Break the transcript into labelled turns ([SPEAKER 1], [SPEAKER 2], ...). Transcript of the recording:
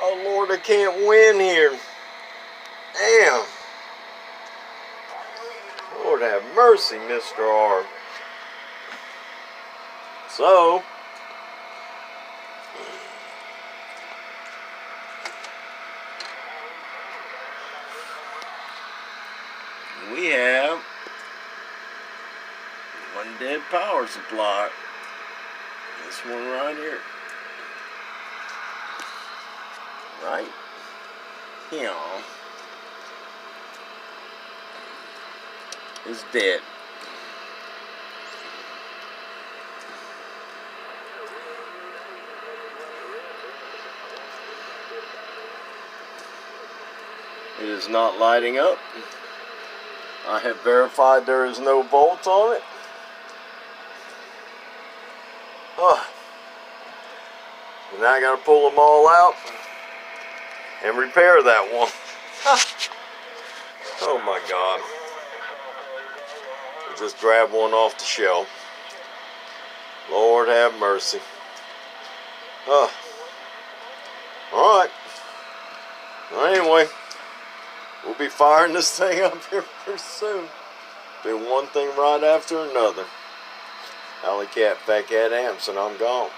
[SPEAKER 1] Oh Lord, I can't win here. Damn. Lord have mercy, Mr. R. So, we have one dead power supply. This one right here. Right? Here is dead. It is not lighting up. I have verified there is no volts on it. And now I gotta pull them all out and repair that one. Oh my God. Just grab one off the shelf. Lord have mercy. Alright. Well, anyway, we'll be firing this thing up here pretty soon. Do one thing right after another. Alley Cat, Fat Cat Amps, and I'm gone.